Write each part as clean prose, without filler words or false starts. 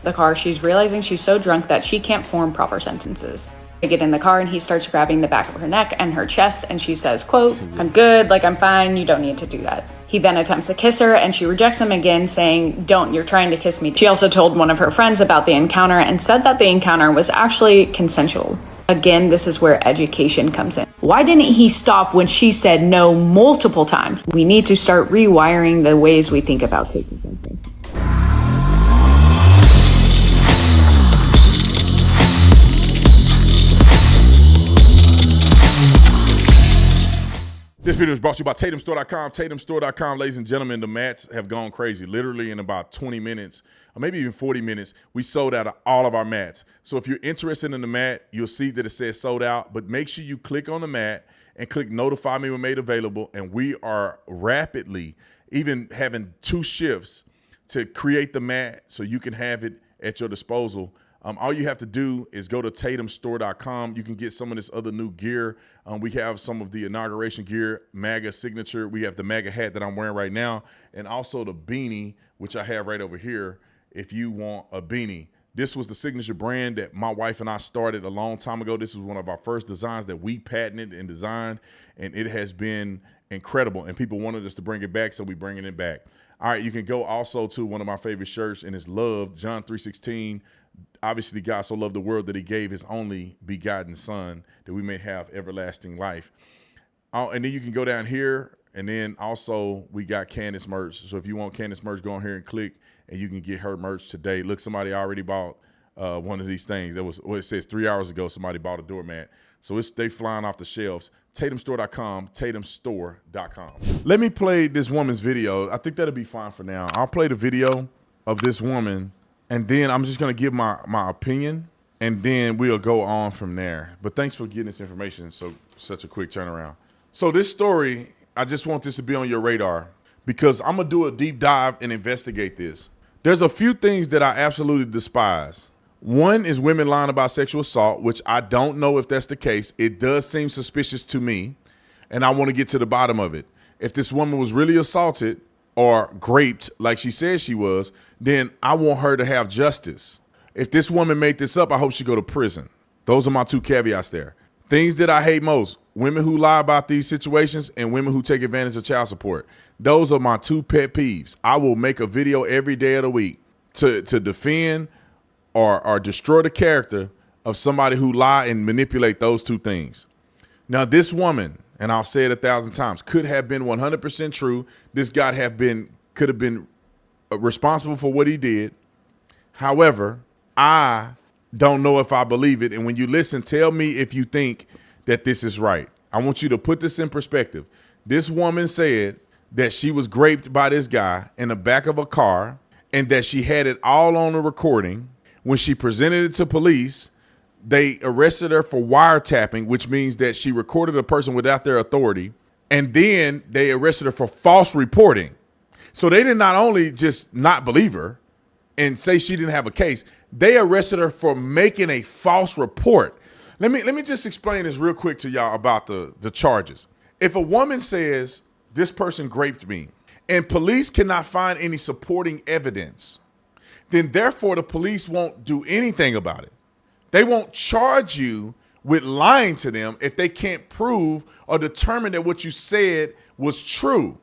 The car, she's realizing she's so drunk that she can't form proper sentences. They get in the car and he starts grabbing the back of her neck and her chest, and she says, quote, "I'm good, like I'm fine, you don't need to do that." He then attempts to kiss her and she rejects him again, saying, "Don't, you're trying to kiss me." She also told one of her friends about the encounter and said that the encounter was actually consensual. Again, this is where education comes in. Why didn't he stop when she said no multiple times? We need to start rewiring the ways we think about taking something. This video is brought to you by TatumStore.com. TatumStore.com, ladies and gentlemen, the mats have gone crazy. Literally in about 20 minutes, or maybe even 40 minutes, we sold out of all of our mats. So if you're interested in the mat, you'll see that it says sold out, but make sure you click on the mat and click notify me when made available. And we are rapidly even having 2 shifts to create the mat so you can have it at your disposal. All you have to do is go to TatumStore.com. You can get some of this other new gear. We have some of the inauguration gear, MAGA signature. We have the MAGA hat that I'm wearing right now, and also the beanie, which I have right over here if you want a beanie. This was the signature brand that my wife and I started a long time ago. This was one of our first designs that we patented and designed, and it has been incredible, and people wanted us to bring it back, so we're bringing it back. All right, you can go also to one of my favorite shirts, and it's loved, John 3:16. Obviously, God so loved the world that he gave his only begotten son that we may have everlasting life. And then you can go down here, and then also we got Candace merch. So if you want Candace merch, go on here and click, and you can get her merch today. Look, somebody already bought one of these things. That was what it says 3 hours ago. Somebody bought a doormat. So they flying off the shelves. TatumStore.com, TatumStore.com. Let me play this woman's video. I think that'll be fine for now. I'll play the video of this woman, and then I'm just going to give my opinion, and then we'll go on from there. But thanks for getting this information, such a quick turnaround. So this story, I just want this to be on your radar because I'm going to do a deep dive and investigate this. There's a few things that I absolutely despise. One is women lying about sexual assault, which I don't know if that's the case. It does seem suspicious to me, and I want to get to the bottom of it. If this woman was really assaulted or raped like she said she was, then I want her to have justice. If this woman made this up, I hope she go to prison. Those are my 2 caveats there. Things that I hate most: women who lie about these situations and women who take advantage of child support. Those are my 2 pet peeves. I will make a video every day of the week to defend or destroy the character of somebody who lie and manipulate those 2 things. Now, this woman, and I'll say it 1,000 times, could have been 100% true. This guy could have been responsible for what he did. However, I don't know if I believe it. And when you listen, tell me if you think that this is right. I want you to put this in perspective. This woman said that she was raped by this guy in the back of a car, and that she had it all on a recording. When she presented it to police, they arrested her for wiretapping, which means that she recorded a person without their authority. And then they arrested her for false reporting. So they did not only just not believe her and say she didn't have a case, they arrested her for making a false report. Let me just explain this real quick to y'all about the charges. If a woman says this person raped me and police cannot find any supporting evidence, then therefore the police won't do anything about it. They won't charge you with lying to them if they can't prove or determine that what you said was true.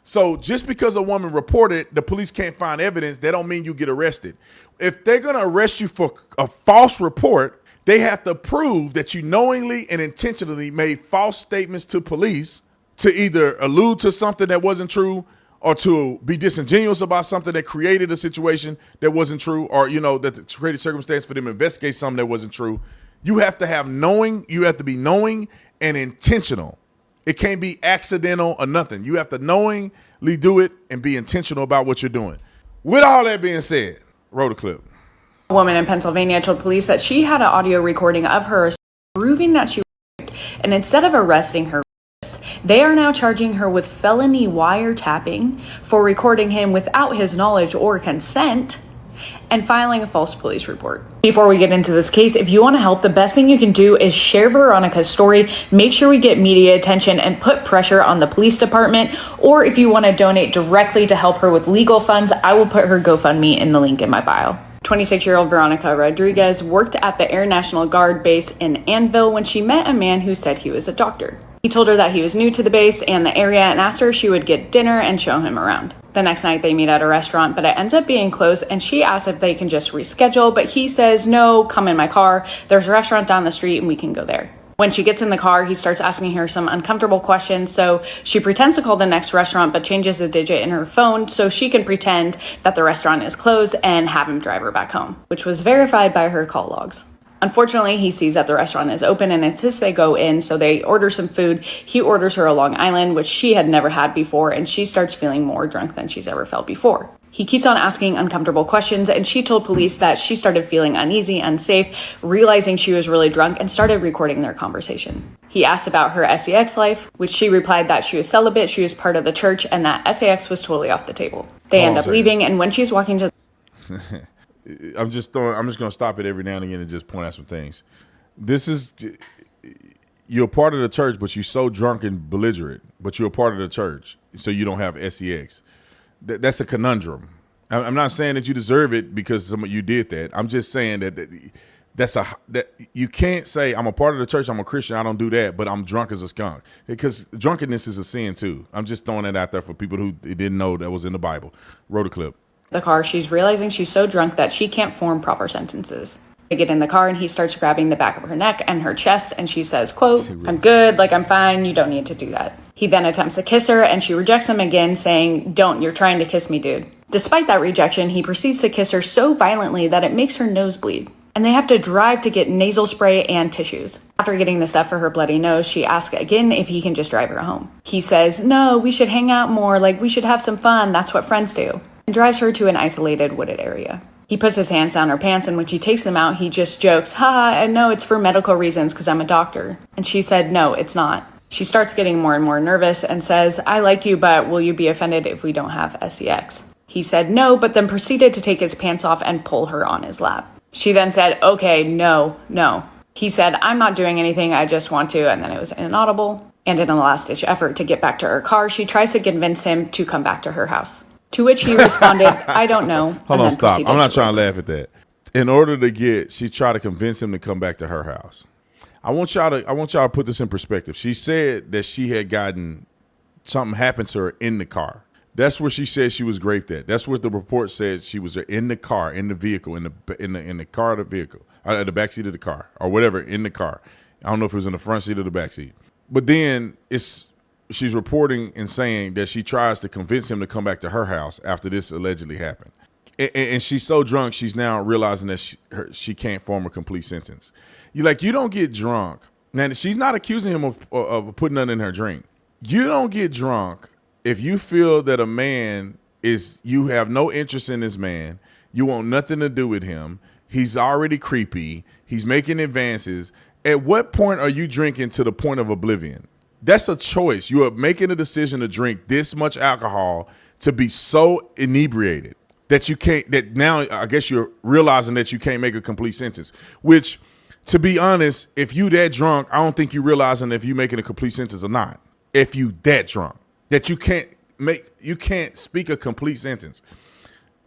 So just because a woman reported, the police can't find evidence, that don't mean you get arrested. If they're going to arrest you for a false report, they have to prove that you knowingly and intentionally made false statements to police to either allude to something that wasn't true, or to be disingenuous about something that created a situation that wasn't true, or, that created circumstance for them to investigate something that wasn't true. You have to be knowing and intentional. It can't be accidental or nothing. You have to knowingly do it and be intentional about what you're doing. With all that being said, roll the clip. A woman in Pennsylvania told police that she had an audio recording of her proving that she was raped, and instead of arresting her, they are now charging her with felony wiretapping for recording him without his knowledge or consent and filing a false police report. Before we get into this case, if you want to help, the best thing you can do is share Veronica's story. Make sure we get media attention and put pressure on the police department. Or if you want to donate directly to help her with legal funds, I will put her GoFundMe in the link in my bio. 26-year-old Veronica Rodriguez worked at the Air National Guard base in Annville when she met a man who said he was a doctor. He told her that he was new to the base and the area and asked her if she would get dinner and show him around. The next night they meet at a restaurant, but it ends up being closed, and she asks if they can just reschedule, but he says, no, come in my car. There's a restaurant down the street and we can go there. When she gets in the car, he starts asking her some uncomfortable questions, so she pretends to call the next restaurant but changes the digit in her phone so she can pretend that the restaurant is closed and have him drive her back home, which was verified by her call logs. Unfortunately, he sees that the restaurant is open and insists they go in, so they order some food. He orders her a Long Island, which she had never had before, and she starts feeling more drunk than she's ever felt before. He keeps on asking uncomfortable questions, and she told police that she started feeling uneasy, unsafe, realizing she was really drunk, and started recording their conversation. He asked about her SEX life, which she replied that she was celibate, she was part of the church, and that SEX was totally off the table. They end up leaving, and when she's walking to... I'm just going to stop it every now and again and just point out some things. You're a part of the church, but you're so drunk and belligerent, but you're a part of the church, so you don't have SEX. That's a conundrum. I'm not saying that you deserve it because you did that. I'm just saying that you can't say I'm a part of the church, I'm a Christian, I don't do that, but I'm drunk as a skunk, because drunkenness is a sin too. I'm just throwing that out there for people who didn't know that was in the Bible. Wrote a clip. The car, she's realizing she's so drunk that she can't form proper sentences. They get in the car and he starts grabbing the back of her neck and her chest, and she says, quote, I'm good, like I'm fine, you don't need to do that. He then attempts to kiss her and she rejects him again, saying, don't, you're trying to kiss me, dude. Despite that rejection, he proceeds to kiss her so violently that it makes her nose bleed, and they have to drive to get nasal spray and tissues. After getting the stuff for her bloody nose, she asks again if he can just drive her home. He says, no, we should hang out more, like we should have some fun, that's what friends do, and drives her to an isolated wooded area. He puts his hands down her pants, and when she takes them out, he just jokes, haha, and no, it's for medical reasons because I'm a doctor. And she said, no, it's not. She starts getting more and more nervous and says, I like you, but will you be offended if we don't have SEX? He said no, but then proceeded to take his pants off and pull her on his lap. She then said, okay, no. He said, I'm not doing anything, I just want to, and then it was inaudible. And in a last-ditch effort to get back to her car, she tries to convince him to come back to her house. To which he responded, I don't know. Hold on, stop. I'm not trying to laugh at that. In order to she tried to convince him to come back to her house. I want y'all to put this in perspective. She said that she had gotten something happened to her in the car. That's where she said she was raped at. That's what the report said. She was in the car, in the vehicle, in the car of the vehicle, the backseat of the car, or whatever, in the car. I don't know if it was in the front seat or the backseat. But then she's reporting and saying that she tries to convince him to come back to her house after this allegedly happened. And she's so drunk, she's now realizing that she can't form a complete sentence. You don't get drunk. Now, she's not accusing him of putting nothing in her drink. You don't get drunk if you feel that a man you have no interest in this man, you want nothing to do with him, he's already creepy, he's making advances. At what point are you drinking to the point of oblivion? That's a choice. You are making a decision to drink this much alcohol to be so inebriated that you can't, that now I guess you're realizing that you can't make a complete sentence, which, to be honest, if you that drunk, I don't think you realizing if you making a complete sentence or not. If you that drunk, that you can't speak a complete sentence.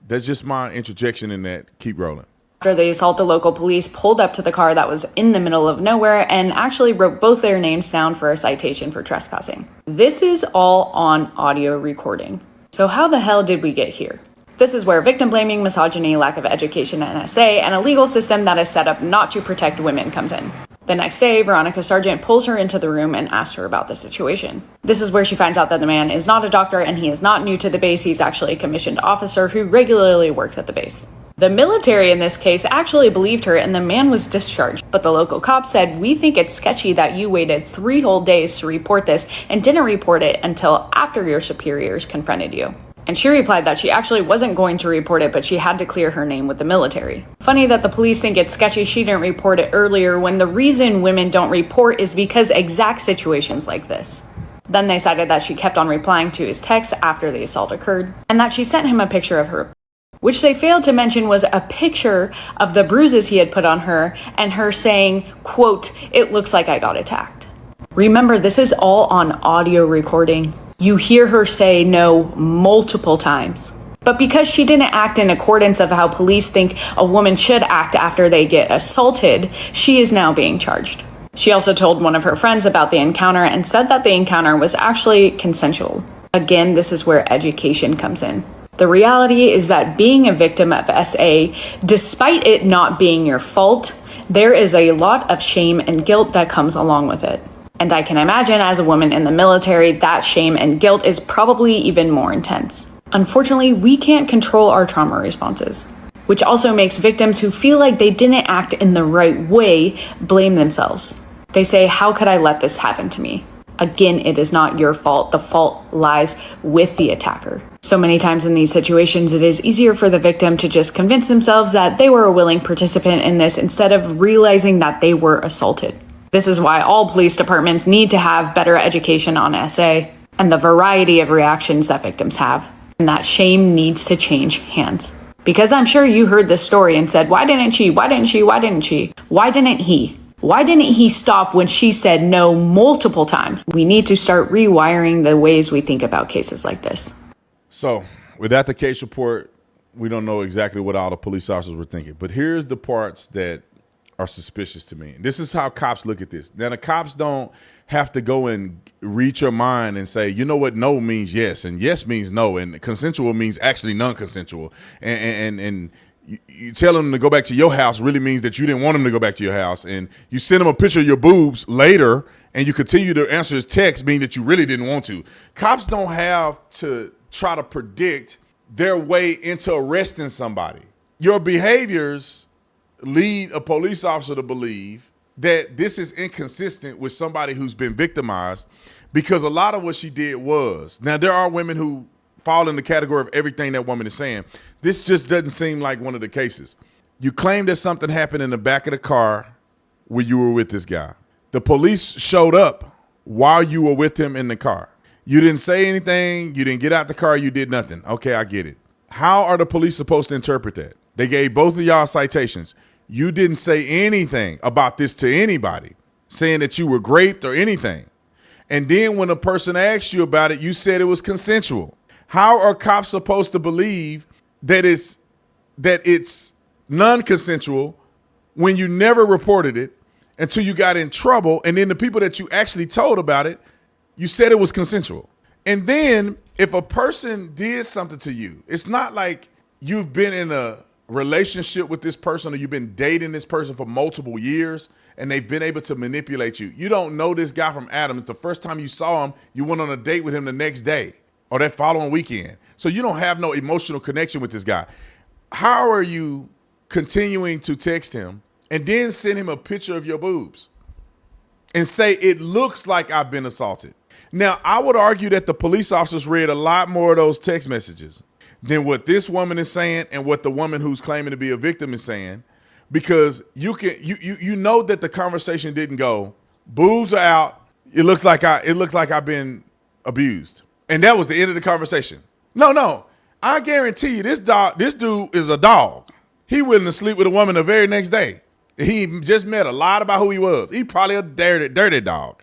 That's just my interjection in that. Keep rolling. After the assault, the local police pulled up to the car that was in the middle of nowhere and actually wrote both their names down for a citation for trespassing. This is all on audio recording. So how the hell did we get here? This is where victim blaming, misogyny, lack of education, NSA, and a legal system that is set up not to protect women comes in. The next day, Veronica Sargent pulls her into the room and asks her about the situation. This is where she finds out that the man is not a doctor and he is not new to the base. He's actually a commissioned officer who regularly works at the base. The military in this case actually believed her and the man was discharged, but the local cop said, we think it's sketchy that you waited 3 whole days to report this and didn't report it until after your superiors confronted you. And she replied that she actually wasn't going to report it, but she had to clear her name with the military. Funny that the police think it's sketchy she didn't report it earlier when the reason women don't report is because exact situations like this. Then they cited that she kept on replying to his texts after the assault occurred, and that she sent him a picture of her, which they failed to mention was a picture of the bruises he had put on her and her saying, quote, it looks like I got attacked. Remember, this is all on audio recording. You hear her say no multiple times. But because she didn't act in accordance of how police think a woman should act after they get assaulted, she is now being charged. She also told one of her friends about the encounter and said that the encounter was actually consensual. Again, this is where education comes in. The reality is that being a victim of SA, despite it not being your fault, there is a lot of shame and guilt that comes along with it. And I can imagine as a woman in the military, that shame and guilt is probably even more intense. Unfortunately, we can't control our trauma responses, which also makes victims who feel like they didn't act in the right way blame themselves. They say, how could I let this happen to me? Again, it is not your fault. The fault lies with the attacker. So many times in these situations, it is easier for the victim to just convince themselves that they were a willing participant in this instead of realizing that they were assaulted. This is why all police departments need to have better education on SA and the variety of reactions that victims have. And that shame needs to change hands. Because I'm sure you heard this story and said, why didn't she? Why didn't she? Why didn't she? Why didn't he? Why didn't he stop when she said no multiple times? We need to start rewiring the ways we think about cases like this. So without the case report, we don't know exactly what all the police officers were thinking. But here's the parts that are suspicious to me. This is how cops look at this. Now, the cops don't have to go and read your mind and say, you know what, no means yes, and yes means no, and consensual means actually non-consensual. And you tell them to go back to your house really means that you didn't want them to go back to your house. And you send them a picture of your boobs later and you continue to answer his text, meaning that you really didn't want to. Cops don't have to try to predict their way into arresting somebody. Your behaviors lead a police officer to believe that this is inconsistent with somebody who's been victimized, because a lot of what she did was, now there are women who fall in the category of everything that woman is saying. This just doesn't seem like one of the cases. You claim that something happened in the back of the car when you were with this guy. The police showed up while you were with him in the car. You didn't say anything. You didn't get out the car. You did nothing. Okay, I get it. How are the police supposed to interpret that? They gave both of y'all citations. You didn't say anything about this to anybody, saying that you were raped or anything. And then when a person asked you about it, you said it was consensual. How are cops supposed to believe that it's non-consensual when you never reported it until you got in trouble? And then the people that you actually told about it, you said it was consensual. And then if a person did something to you, it's not like you've been in a relationship with this person or you've been dating this person for multiple years and they've been able to manipulate you. You don't know this guy from Adam. It's the first time you saw him, you went on a date with him the next day or that following weekend. So you don't have no emotional connection with this guy. How are you continuing to text him and then send him a picture of your boobs and say, it looks like I've been assaulted? Now, I would argue that the police officers read a lot more of those text messages than what this woman is saying and what the woman who's claiming to be a victim is saying, because you know that the conversation didn't go, boobs are out, it looks like I've been abused, and that was the end of the conversation. No, I guarantee you, this dude is a dog. He willing to sleep with a woman the very next day. He just met her, lied about who he was. He probably a dirty dog.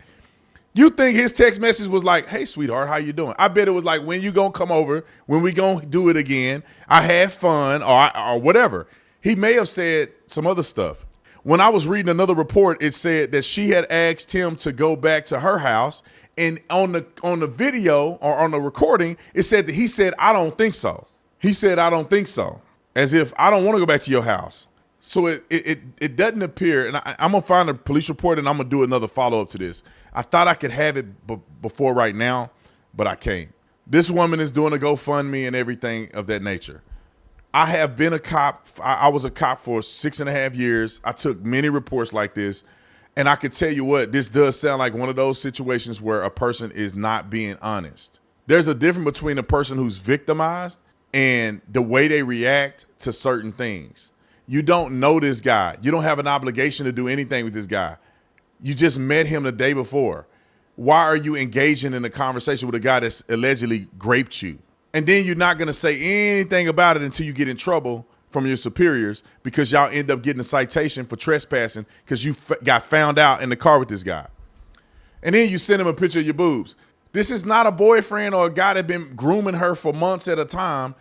You think his text message was like, hey, sweetheart, how you doing? I bet it was like, when you gonna come over? When we gonna do it again? I had fun or whatever. He may have said some other stuff. When I was reading another report, it said that she had asked him to go back to her house. And on the video or on the recording, it said that he said, I don't think so. He said, I don't think so. As if I don't want to go back to your house. So it doesn't appear, and I'm going to find a police report and I'm going to do another follow-up to this. I thought I could have it before right now, but I can't. This woman is doing a GoFundMe and everything of that nature. I have been a cop. I was a cop for 6.5 years. I took many reports like this, and I can tell you what, this does sound like one of those situations where a person is not being honest. There's a difference between a person who's victimized and the way they react to certain things. You don't know this guy. You don't have an obligation to do anything with this guy. You just met him the day before. Why are you engaging in a conversation with a guy that's allegedly raped you? And then you're not going to say anything about it until you get in trouble from your superiors, because y'all end up getting a citation for trespassing because you got found out in the car with this guy. And then you send him a picture of your boobs. This is not a boyfriend or a guy that's been grooming her for months at a time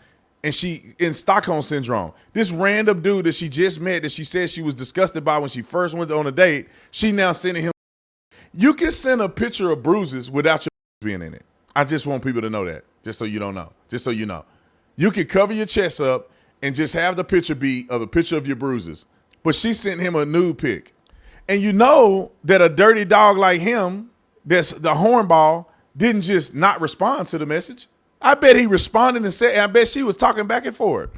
and she in Stockholm syndrome. This random dude that she just met that she said she was disgusted by when she first went on a date, she now sending him. You can send a picture of bruises without your being in it. I just want people to know that, just so you don't know, just so you know. You can cover your chest up and just have the picture be of a picture of your bruises. But she sent him a nude pic. And you know that a dirty dog like him, that's the hornball, didn't just not respond to the message. I bet he responded and said, and I bet she was talking back and forth.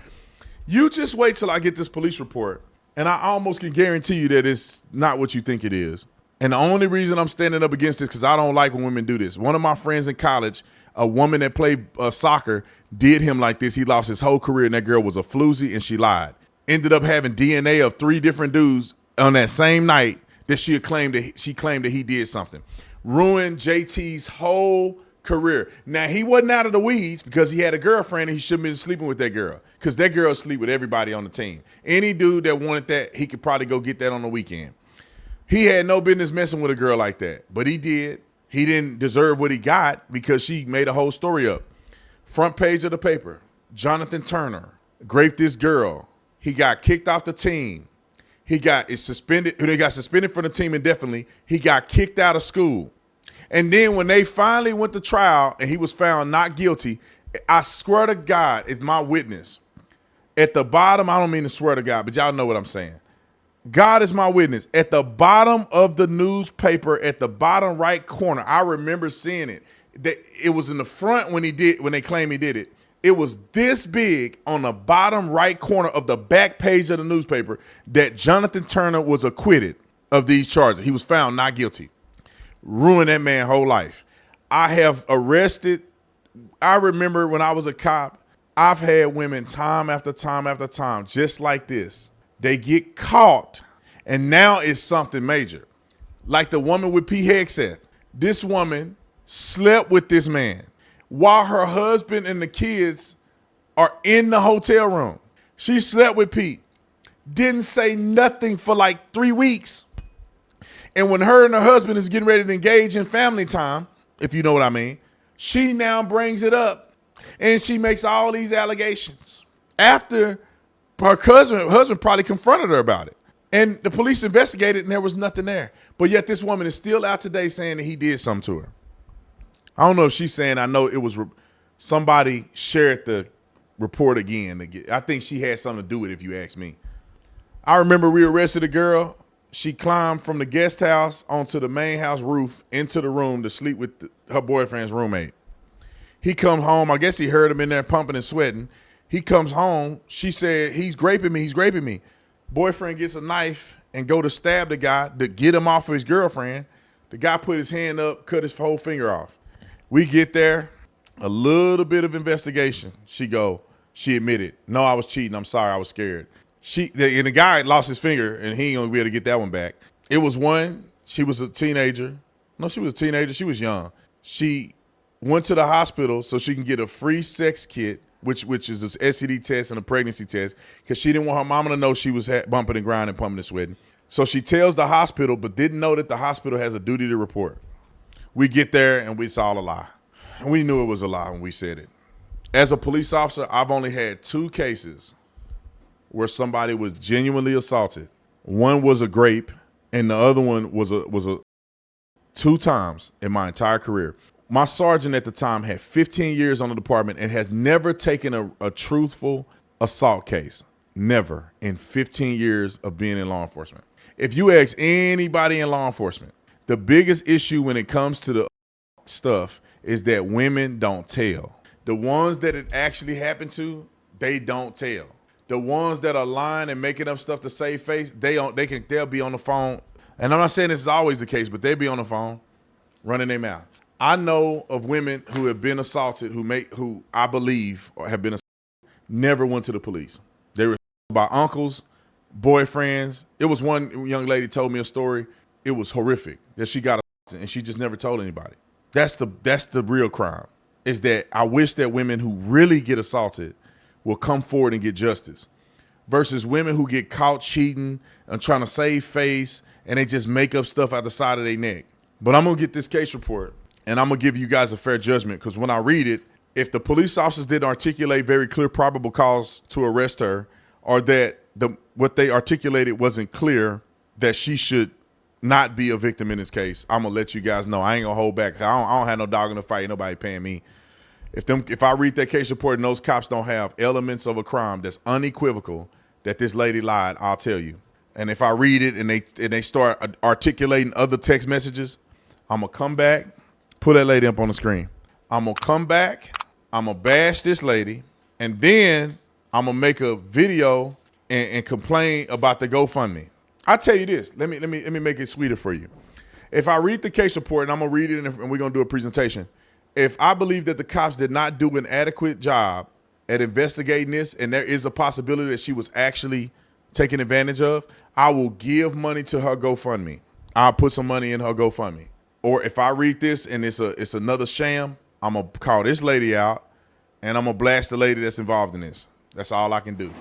You just wait till I get this police report, and I almost can guarantee you that it's not what you think it is. And the only reason I'm standing up against this because I don't like when women do this. One of my friends in college, a woman that played soccer, did him like this. He lost his whole career, and that girl was a floozy, and she lied. Ended up having DNA of 3 different dudes on that same night that she claimed that he did something. Ruined JT's whole career. Now, he wasn't out of the weeds because he had a girlfriend and he shouldn't have been sleeping with that girl because that girl sleep with everybody on the team. Any dude that wanted that, he could probably go get that on the weekend. He had no business messing with a girl like that, but he did. He didn't deserve what he got because she made a whole story up. Front page of the paper, Jonathan Turner raped this girl. He got kicked off the team. He got suspended from the team indefinitely. He got kicked out of school. And then when they finally went to trial and he was found not guilty, I swear to God, is my witness. At the bottom, I don't mean to swear to God, but y'all know what I'm saying. God is my witness. At the bottom of the newspaper, at the bottom right corner, I remember seeing it. It was in the front when they claimed he did it. It was this big on the bottom right corner of the back page of the newspaper that Jonathan Turner was acquitted of these charges. He was found not guilty. Ruined that man's whole life. I have arrested. I remember when I was a cop, I've had women time after time after time, just like this. They get caught, and now it's something major. Like the woman with P. Hegseth. This woman slept with this man while her husband and the kids are in the hotel room. She slept with Pete. Didn't say nothing for like 3 weeks. And when her and her husband is getting ready to engage in family time, if you know what I mean, she now brings it up and she makes all these allegations after her husband probably confronted her about it. And the police investigated and there was nothing there. But yet this woman is still out today saying that he did something to her. I don't know if she's saying, I know it was somebody shared the report again. I think she had something to do with it, if you ask me. I remember we arrested a girl. She climbed from the guest house onto the main house roof into the room to sleep with her boyfriend's roommate. He comes home. I guess he heard him in there pumping and sweating. He comes home. She said, he's raping me. He's raping me. Boyfriend gets a knife and go to stab the guy to get him off of his girlfriend. The guy put his hand up, cut his whole finger off. We get there, a little bit of investigation. She admitted, no, I was cheating. I'm sorry. I was scared. And the guy lost his finger and he ain't gonna be able to get that one back. It was she was a teenager. No, she was a teenager. She was young. She went to the hospital so she can get a free sex kit, which is an STD test and a pregnancy test, because she didn't want her mama to know she was bumping and grinding, pumping and sweating. So she tells the hospital, but didn't know that the hospital has a duty to report. We get there and it's all a lie. And we knew it was a lie when we said it. As a police officer, I've only had 2 cases where somebody was genuinely assaulted. One was a grape, and the other one was a 2 times in my entire career. My sergeant at the time had 15 years on the department and has never taken a truthful assault case. Never in 15 years of being in law enforcement. If you ask anybody in law enforcement, the biggest issue when it comes to the stuff is that women don't tell. The ones that it actually happened to, they don't tell. The ones that are lying and making up stuff to save face, they'll be on the phone. And I'm not saying this is always the case, but they'll be on the phone running their mouth. I know of women who have been assaulted, who I believe have been assaulted, never went to the police. They were by uncles, boyfriends. It was one young lady told me a story. It was horrific that she got assaulted and she just never told anybody. That's the real crime, is that I wish that women who really get assaulted will come forward and get justice versus women who get caught cheating and trying to save face and they just make up stuff out the side of their neck. But I'm going to get this case report and I'm going to give you guys a fair judgment, because when I read it, if the police officers didn't articulate very clear probable cause to arrest her, or that what they articulated wasn't clear, that she should not be a victim in this case, I'm gonna let you guys know. I ain't gonna hold back. I don't have no dog in the fight. Ain't nobody paying me. If I read that case report and those cops don't have elements of a crime that's unequivocal that this lady lied, I'll tell you. And if I read it and they start articulating other text messages, I'm gonna come back, put that lady up on the screen. I'm gonna come back, I'm gonna bash this lady, and then I'm gonna make a video and complain about the GoFundMe. I tell you this, let me make it sweeter for you. If I read the case report, and I'm gonna read it and we're gonna do a presentation. If I believe that the cops did not do an adequate job at investigating this, and there is a possibility that she was actually taken advantage of, I will give money to her GoFundMe. I'll put some money in her GoFundMe. Or if I read this and it's another sham, I'm gonna call this lady out and I'm gonna blast the lady that's involved in this. That's all I can do.